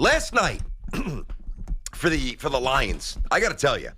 Last night for the Lions, I got to tell you,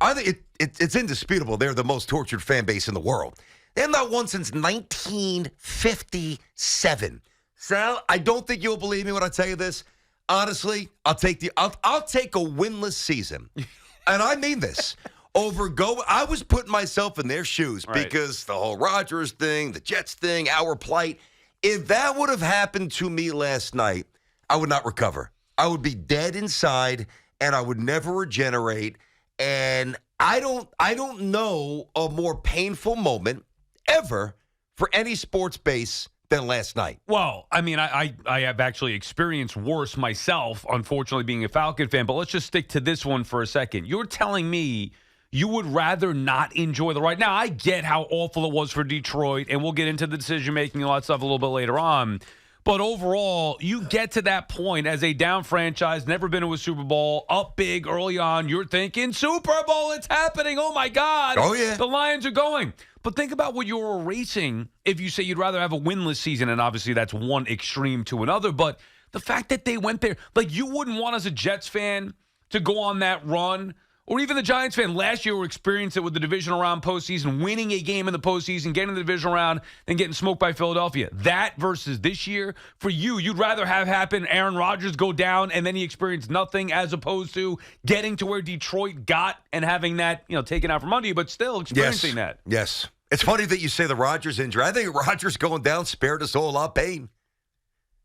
I think it's indisputable. They're the most tortured fan base in the world. They have not won since 1957. Sal, I don't think you'll believe me when I tell you this. Honestly, I'll take a winless season, and I mean this. I was putting myself in their shoes because the whole Rodgers thing, the Jets thing, our plight. If that would have happened to me last night, I would not recover. I would be dead inside, and I would never regenerate. And I don't know a more painful moment ever for any sports base than last night. Well, I mean, I have actually experienced worse myself, unfortunately, being a Falcon fan. But let's just stick to this one for a second. You're telling me you would rather not enjoy the ride. Now, I get how awful it was for Detroit, and we'll get into the decision-making and all that stuff a little bit later on. But overall, you get to that point as a down franchise, never been to a Super Bowl, up big early on. You're thinking, Super Bowl, it's happening. Oh, my God. Oh, yeah. The Lions are going. But think about what you're erasing if you say you'd rather have a winless season, and obviously that's one extreme to another. But the fact that they went there, like you wouldn't want as a Jets fan to go on that run. Or even the Giants fan, last year we experienced it with the divisional round postseason, winning a game in the postseason, getting the divisional round, and getting smoked by Philadelphia. That versus this year, for you, you'd rather have happen Aaron Rodgers go down and then he experienced nothing as opposed to getting to where Detroit got and having that, taken out from under you, but still experiencing that. Yes. It's funny that you say the Rodgers injury. I think Rodgers going down spared us all a lot of pain.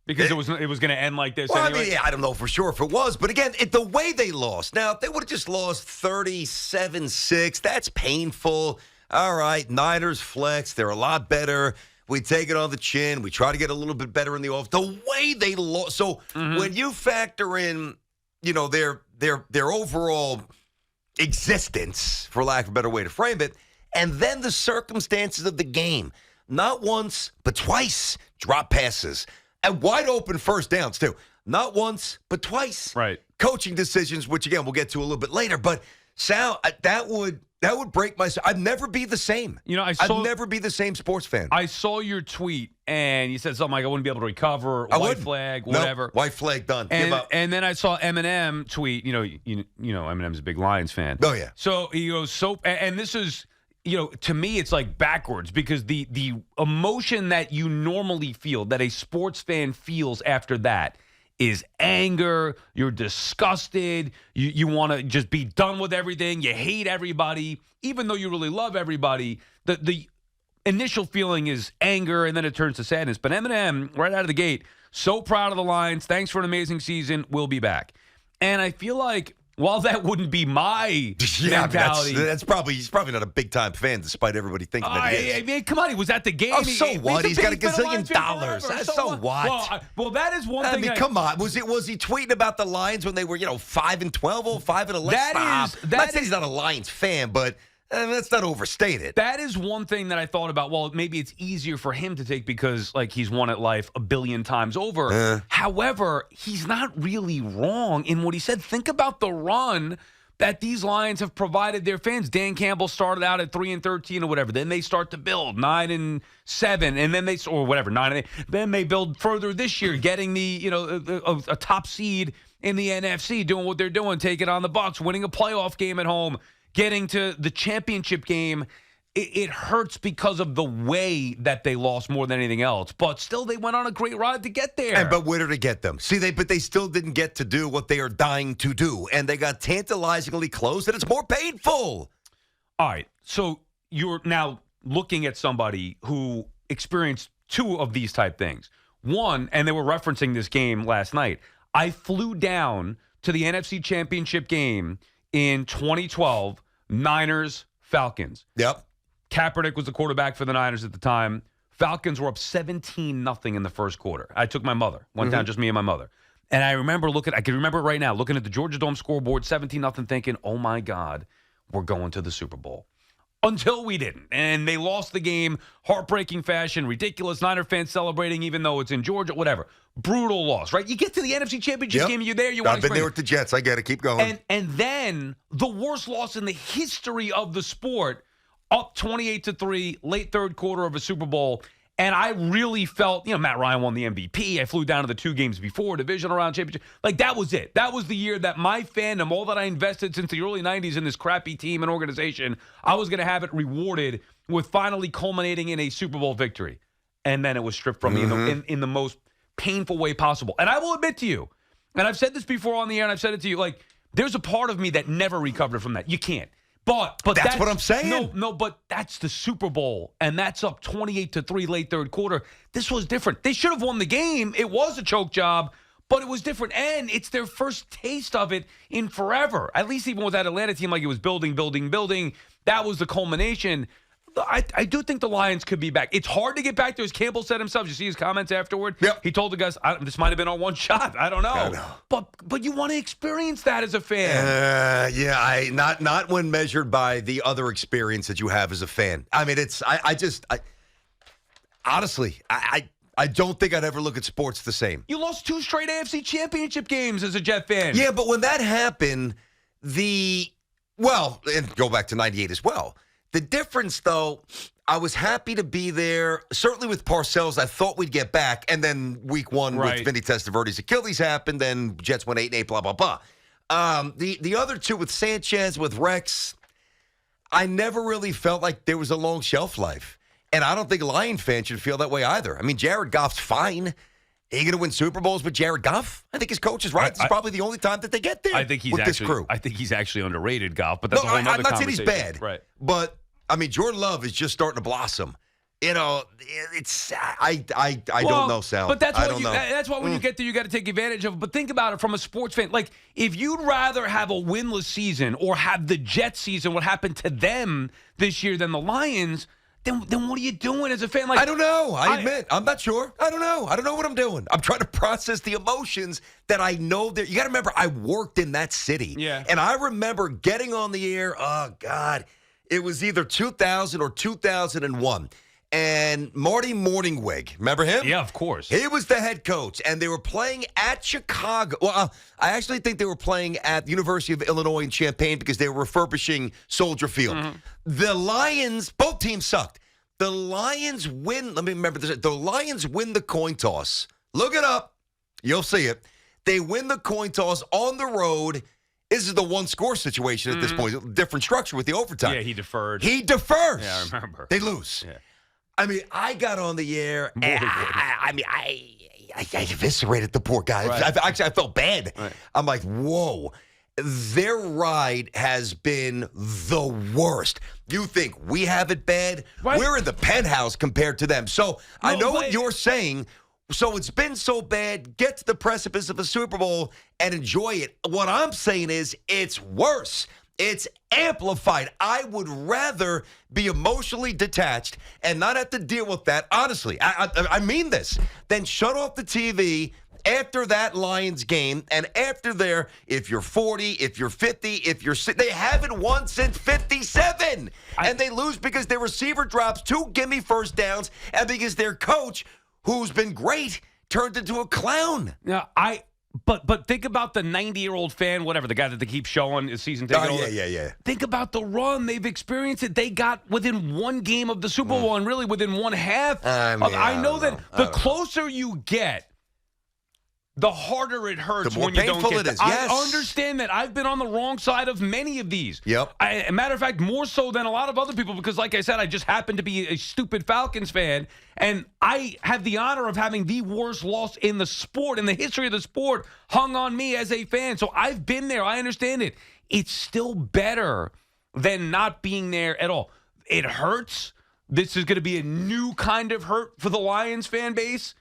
Because it was going to end like this well, anyway? I mean, I don't know for sure if it was. But again, the way they lost. Now, if they would have just lost 37-6, that's painful. All right, Niners flex. They're a lot better. We take it on the chin. We try to get a little bit better in the off. The way they lost. So when you factor in, their overall existence, for lack of a better way to frame it, and then the circumstances of the game, not once, but twice, drop passes. And wide open first downs, too. Not once, but twice. Right. Coaching decisions, which, again, we'll get to a little bit later. But, Sal, that would break my – I'd never be the same. I'd never be the same sports fan. I saw your tweet, and you said something like, I wouldn't be able to recover, white flag, whatever. Nope, white flag, done. And, Give up. And then I saw Eminem tweet. Eminem's a big Lions fan. Oh, yeah. So he goes, and this is – to me, it's like backwards because the emotion that you normally feel, that a sports fan feels after that is anger. You're disgusted. You want to just be done with everything. You hate everybody, even though you really love everybody. The initial feeling is anger, and then it turns to sadness. But Eminem, right out of the gate, so proud of the Lions. Thanks for an amazing season. We'll be back. And I feel like, while that wouldn't be my mentality. He's probably not a big-time fan, despite everybody thinking that he is. I mean, come on, he was at the game. Oh, so what? He's got $1 gazillion. So what? Well, that is one thing. I mean, come on. Was he tweeting about the Lions when they were, 5-12 or 5-11? I'm not saying he's not a Lions fan, but that's not overstated. That is one thing that I thought about. Well, maybe it's easier for him to take because, he's won at life 1 billion times over. However, he's not really wrong in what he said. Think about the run that these Lions have provided their fans. Dan Campbell started out at 3-13 or whatever. Then they start to build 9-7, and then or whatever 9-8. Then they build further this year, getting the a top seed in the NFC, doing what they're doing, taking on the Bucs, winning a playoff game at home. Getting to the championship game, it hurts because of the way that they lost more than anything else. But still, they went on a great ride to get there. But where did it get them? But they still didn't get to do what they are dying to do. And they got tantalizingly close, and it's more painful. All right. So you're now looking at somebody who experienced 2 of these type things. One, and they were referencing this game last night, I flew down to the NFC Championship game in 2012, Niners, Falcons. Yep. Kaepernick was the quarterback for the Niners at the time. Falcons were up 17-0 in the first quarter. I took my mother. Went down, just me and my mother. And I can remember it right now, looking at the Georgia Dome scoreboard, 17-0, thinking, oh my God, we're going to the Super Bowl. Until we didn't. And they lost the game, heartbreaking fashion, ridiculous. Niner fans celebrating even though it's in Georgia, whatever. Brutal loss, right? You get to the NFC Championship game, you're there, you want to I've been there with the Jets. I get it. Keep going. And then the worst loss in the history of the sport, up 28-3, late third quarter of a Super Bowl. And I really felt, Matt Ryan won the MVP. I flew down to the 2 games before, divisional round championship. Like, that was it. That was the year that my fandom, all that I invested since the early 90s in this crappy team and organization, I was going to have it rewarded with finally culminating in a Super Bowl victory. And then it was stripped from me in the most painful way possible. And I will admit to you, and I've said this before on the air, and I've said it to you, like, there's a part of me that never recovered from that. You can't. But that's what I'm saying. No, but that's the Super Bowl, and that's up 28-3 late third quarter. This was different. They should have won the game. It was a choke job, but it was different, and it's their first taste of it in forever. At least even with that Atlanta team, like it was building. That was the culmination. I do think the Lions could be back. It's hard to get back there, as Campbell said himself. You see his comments afterward? Yep. He told the guys, this might have been on one shot. I don't know. But you want to experience that as a fan. Not when measured by the other experience that you have as a fan. I mean, honestly, I don't think I'd ever look at sports the same. You lost 2 straight AFC Championship games as a Jet fan. Yeah, but when that happened, and go back to 98 as well. The difference, though, I was happy to be there. Certainly with Parcells, I thought we'd get back. And then week 1 with Vinny Testaverde's Achilles happened. Then Jets went 8-8, blah, blah, blah. The other 2 with Sanchez, with Rex, I never really felt like there was a long shelf life. And I don't think Lion fans should feel that way either. I mean, Jared Goff's fine. Are you going to win Super Bowls with Jared Goff? I think his coach is right. It's probably the only time that they get there this crew. I think he's actually underrated, Goff, but that's a whole other conversation. I'm not saying he's bad. Right. But, I mean, Jordan Love is just starting to blossom. It's I don't know, Sal. But that's why when you get there, you got to take advantage of it. But think about it from a sports fan. Like, if you'd rather have a winless season or have the Jets season, what happened to them this year, than the Lions, then what are you doing as a fan? Like, I don't know. I admit, I'm not sure. I don't know. I don't know what I'm doing. I'm trying to process the emotions that I know there. You got to remember, I worked in that city. Yeah. And I remember getting on the air, oh, God, it was either 2000 or 2001. And Marty Morningwig, remember him? Yeah, of course. He was the head coach, and they were playing at Chicago. Well, I actually think they were playing at the University of Illinois in Champaign because they were refurbishing Soldier Field. The Lions, both teams sucked. The Lions win. Let me remember this. The Lions win the coin toss. Look it up. You'll see it. They win the coin toss on the road. This is the one-score situation at this point. Different structure with the overtime. Yeah, he deferred. He defers. Yeah, I remember. They lose. Yeah. I mean, I got on the air, and I eviscerated the poor guy. Right. I felt bad. Right. I'm like, whoa. Their ride has been the worst. You think we have it bad? Right. We're in the penthouse compared to them. So I know what you're saying. So it's been so bad. Get to the precipice of a Super Bowl and enjoy it. What I'm saying is it's worse. It's amplified. I would rather be emotionally detached and not have to deal with that. Honestly, I mean this. Then shut off the TV after that Lions game, and after there, if you're 40, if you're 50, if you're they haven't won since 57, and they lose because their receiver drops 2 gimme first downs, and because their coach, who's been great, turned into a clown. Now, But think about the 90-year-old fan, whatever, the guy that they keep showing his season ticket. Yeah. Think about the run. They've experienced it. They got within 1 game of the Super Bowl and really within 1 half. I know that the closer you get, the harder it hurts the more when you painful don't get it is. I Yes. understand that. I've been on the wrong side of many of these. Yep. Matter of fact, more so than a lot of other people because, like I said, I just happen to be a stupid Falcons fan, and I have the honor of having the worst loss in the sport, in the history of the sport, hung on me as a fan. So I've been there. I understand it. It's still better than not being there at all. It hurts. This is going to be a new kind of hurt for the Lions fan base.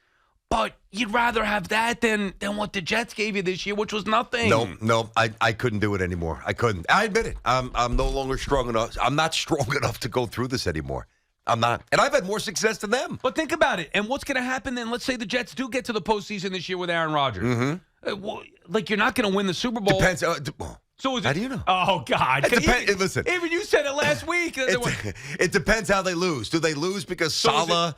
But you'd rather have that than what the Jets gave you this year, which was nothing. No, I couldn't do it anymore. I couldn't. I admit it. I'm no longer strong enough. I'm not strong enough to go through this anymore. I'm not. And I've had more success than them. But think about it. And what's going to happen then? Let's say the Jets do get to the postseason this year with Aaron Rodgers. You're not going to win the Super Bowl. Depends. So is it, how do you know? Oh, God. It depends. Listen. Even you said it last week. It depends how they lose. Do they lose because Salah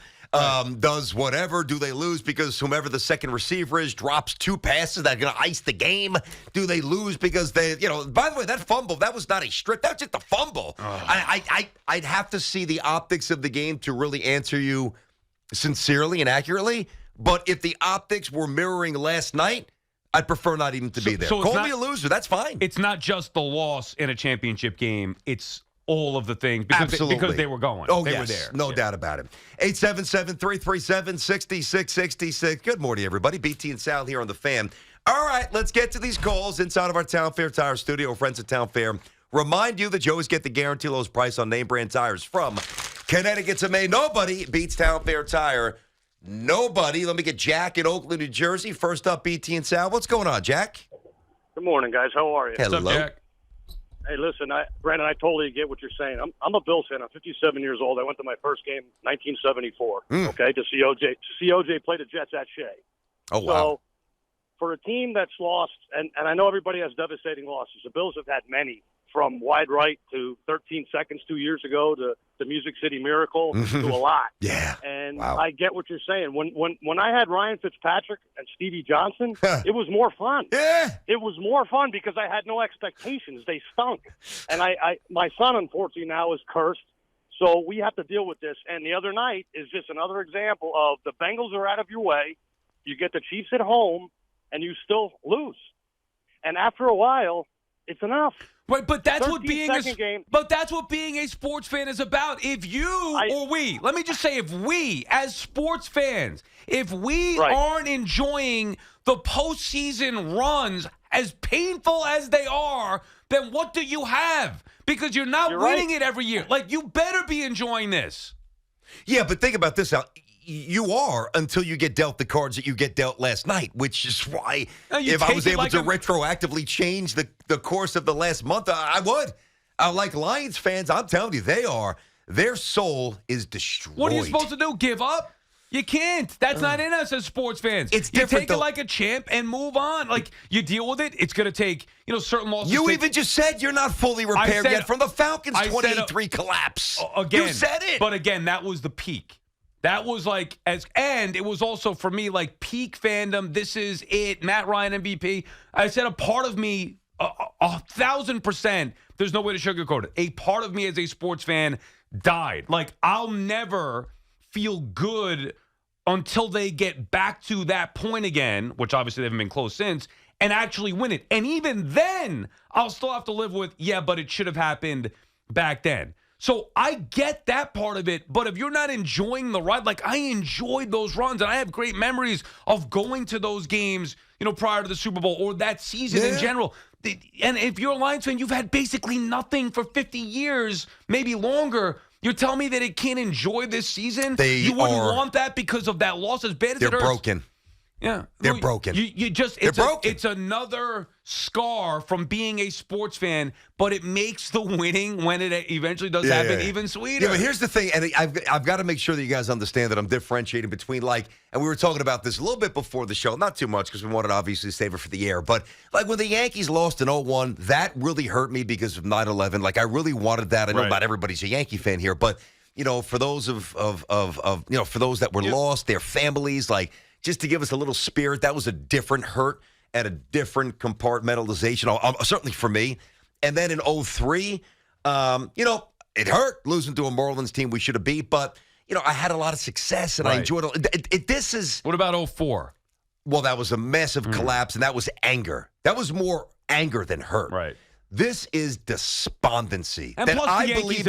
does whatever? Do they lose because whomever the second receiver is drops 2 passes that are going to ice the game? Do they lose because they, by the way, that fumble, that was not a strip. That was just a fumble. I'd have to see the optics of the game to really answer you sincerely and accurately. But if the optics were mirroring last night, I'd prefer not even to be there. So Call me a loser. That's fine. It's not just the loss in a championship game. It's all of the things because they were going. Oh, they yes. were there. No doubt about it. 877-337-6666. Good morning, everybody. BT and Sal here on the Fan. All right, let's get to these calls inside of our Town Fair Tire studio. Friends at Town Fair remind you that you always get the guarantee lowest price on name brand tires from Connecticut to Maine. Nobody beats Town Fair Tire. Nobody. Let me get Jack in Oakland, New Jersey. First up, BT and Sal. What's going on, Jack? Good morning, guys. How are you? Hello. What's up, Jack? Hey, listen, Brandon, I totally get what you're saying. I'm a Bills fan. I'm 57 years old. I went to my first game, 1974. Okay, to see OJ play the Jets at Shea. Oh, wow. So for a team that's lost, and I know everybody has devastating losses. The Bills have had many, from wide right to 13 seconds 2 years ago to the Music City Miracle to a lot. Yeah. And wow. I get what you're saying. When I had Ryan Fitzpatrick and Stevie Johnson, it was more fun. Yeah. It was more fun because I had no expectations. They stunk. And my son, unfortunately, now is cursed. So we have to deal with this. And the other night is just another example of the Bengals are out of your way. You get the Chiefs at home, and you still lose. And after a while, it's enough. Right, but that's what game. being a sports fan is about. If let me just say, if we as sports fans, if we aren't enjoying the postseason runs as painful as they are, then what do you have? Because you're not winning it every year. Like, you better be enjoying this. Yeah, but think about this, Al. You are until you get dealt the cards that you get dealt last night, which is why if I was able to retroactively change the course of the last month, I would. Like Lions fans, I'm telling you, their soul is destroyed. What are you supposed to do? Give up? You can't. That's not in us as sports fans. It's different. You take it like a champ and move on. Like, you deal with it. It's going to take, certain losses. You even just said you're not fully repaired yet from the Falcons' 28-3 collapse. Again, you said it. But again, that was the peak. That was and it was also for me like peak fandom. This is it. Matt Ryan MVP. I said a part of me, 1,000%. There's no way to sugarcoat it. A part of me as a sports fan died. Like, I'll never feel good until they get back to that point again, which obviously they haven't been close since, and actually win it. And even then, I'll still have to live with, but it should have happened back then. So I get that part of it, but if you're not enjoying the ride, like I enjoyed those runs, and I have great memories of going to those games, prior to the Super Bowl or that season in general. And if you're a Lions fan, you've had basically nothing for 50 years, maybe longer. You're telling me that it can't enjoy this season? You wouldn't want that because of that loss, as bad as it hurts? They're broken. Yeah. They're broken. They're broken. It's another scar from being a sports fan, but it makes the winning when it eventually does happen even sweeter. Yeah, but here's the thing, and I've got to make sure that you guys understand that I'm differentiating between and we were talking about this a little bit before the show, not too much because we wanted to obviously save it for the air, but like when the Yankees lost in 0-1, that really hurt me because of 9/11. Like I really wanted that. I know not everybody's a Yankee fan here, but for those for those that were lost, their families, like just to give us a little spirit, that was a different hurt and a different compartmentalization, certainly for me. And then in 2003, it hurt losing to a Marlins team we should have beat, but, I had a lot of success and I enjoyed it. This is... What about 2004? Well, that was a massive collapse, and that was anger. That was more anger than hurt. Right. This is despondency and that I believe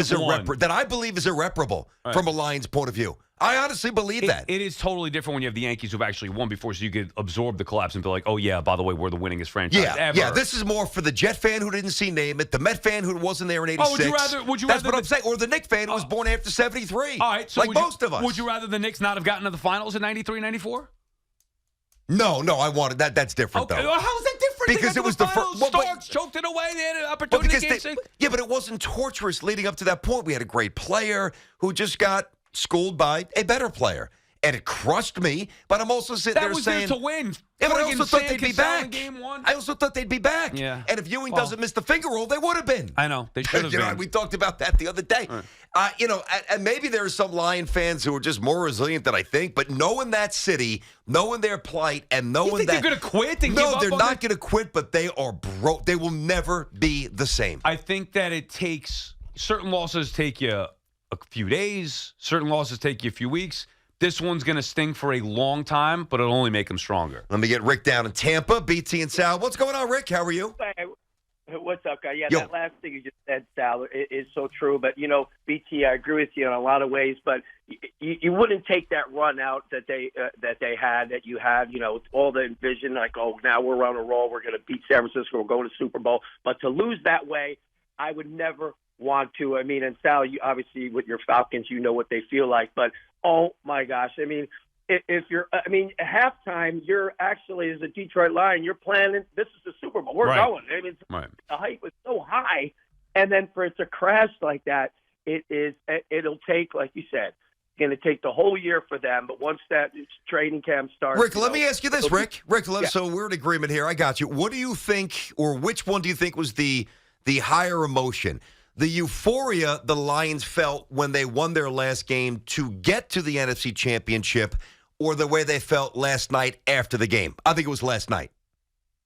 is irreparable from a Lions point of view. I honestly believe that. It is totally different when you have the Yankees who've actually won before, so you could absorb the collapse and be like, oh, yeah, by the way, we're the winningest franchise ever. Yeah, this is more for the Jet fan who didn't see Name It, the Met fan who wasn't there in 86. Would you That's rather what I'm saying. Or the Knicks fan who was born after 73. All right, so most of us. Would you rather the Knicks not have gotten to the finals in 93, 94? No, I wanted that. That's different, though. Well, how is that different? Because it was the first. Starks choked it away. They had an opportunity to game six. Yeah, but it wasn't torturous leading up to that point. We had a great player who just got schooled by a better player. And it crushed me, but I'm also sitting there saying... That was there to win. Yeah, but I also thought they'd be back. Game one. I also thought they'd be back. Yeah. And if Ewing doesn't miss the finger roll, they would have been. I know. They should have been. We talked about that the other day. Right. And maybe there are some Lion fans who are just more resilient than I think, but knowing that city, knowing their plight, and knowing you think they're going to quit and give up? No, they're not going to quit, but they are broke. They will never be the same. I think that it takes... Certain losses take you a few days. Certain losses take you a few weeks. this one's going to sting for a long time, but it'll only make them stronger. Let me get Rick down in Tampa, BT and Sal. What's going on, Rick? How are you? What's up, guy? Yeah, Yo. that last thing you just said, Sal, is so true. But, BT, I agree with you in a lot of ways. But you wouldn't take that run out that you had, all the vision, like, oh, now we're on a roll. We're going to beat San Francisco. We're going to Super Bowl. But to lose that way, I would never want to. I mean, and Sal, you obviously with your Falcons, you know what they feel like. But, oh, my gosh, I mean, if you're, at halftime, you're actually, as a Detroit Lion, you're planning, this is the Super Bowl. We're going. I mean, the hype was so high. And then for it to crash like that, it'll take, like you said, it's going to take the whole year for them. But once that training camp starts. Rick, let me ask you this, Rick. So we're in agreement here. I got you. What do you think, or which one do you think was the higher emotion? The euphoria the Lions felt when they won their last game to get to the NFC Championship, or the way they felt last night after the game? I think it was last night.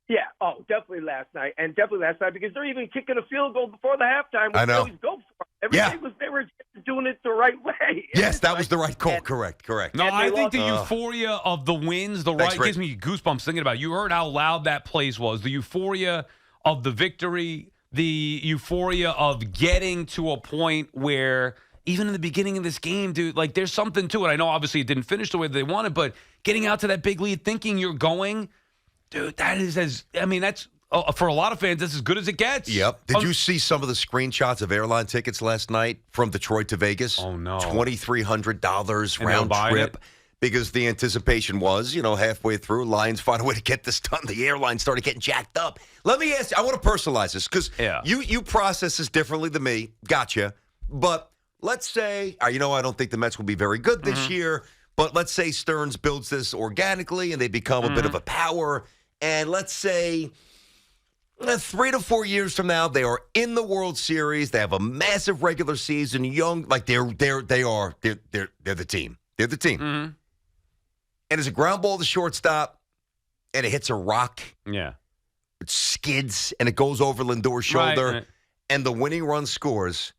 Yeah, definitely last night. And definitely last night because they're even kicking a field goal before the halftime. I know. Go for it. They were doing it the right way. Yes, that was the right call. Correct. No, I think the euphoria of the wins, gives me goosebumps thinking about it. You heard how loud that place was. The euphoria of the victory, the euphoria of getting to a point where even in the beginning of this game, dude, like there's something to it. I know obviously it didn't finish the way they wanted, but getting out to that big lead, thinking you're going, dude, that's for a lot of fans, that's as good as it gets. Yep. Did you see some of the screenshots of airline tickets last night from Detroit to Vegas? Oh, no. $2,300 round trip. Because the anticipation was, halfway through, Lions find a way to get this done. The airline started getting jacked up. Let me ask you, I want to personalize this because you process this differently than me. Gotcha. But let's say, I don't think the Mets will be very good this year, but let's say Stearns builds this organically and they become a bit of a power. And let's say 3 to 4 years from now, they are in the World Series. They have a massive regular season, young, like they're the team. They're the team. Mm-hmm. And it's a ground ball to shortstop, and it hits a rock. Yeah. It skids, and it goes over Lindor's shoulder, right. And the winning run scores.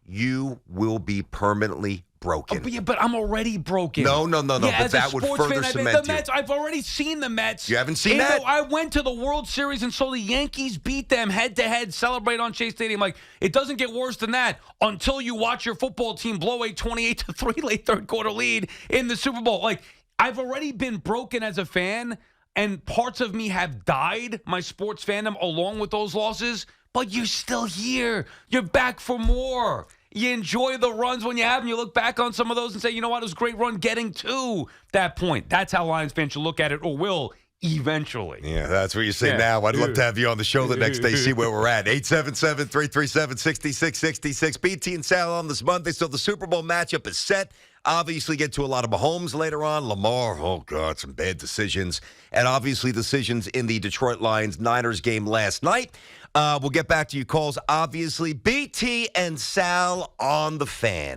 You will be permanently broken. But I'm already broken. No. But that would further cement the Mets, I've already seen the Mets. You haven't seen that? I went to the World Series and saw the Yankees beat them head-to-head, celebrate on Chase Stadium. Like, it doesn't get worse than that until you watch your football team blow a 28-3 late third-quarter lead in the Super Bowl. Like, I've already been broken as a fan, and parts of me have died, my sports fandom, along with those losses, but you're still here. You're back for more. You enjoy the runs when you have them. You look back on some of those and say, you know what, it was a great run getting to that point. That's how Lions fans should look at it, or will eventually. Yeah, that's what you say now. I'd love to have you on the show the next day, see where we're at. 877-337-6666. BT and Sal on this Monday. So the Super Bowl matchup is set. Obviously get to a lot of Mahomes later on. Lamar, oh, God, some bad decisions. And obviously decisions in the Detroit Lions-Niners game last night. We'll get back to your calls. Obviously, BT and Sal on the Fan.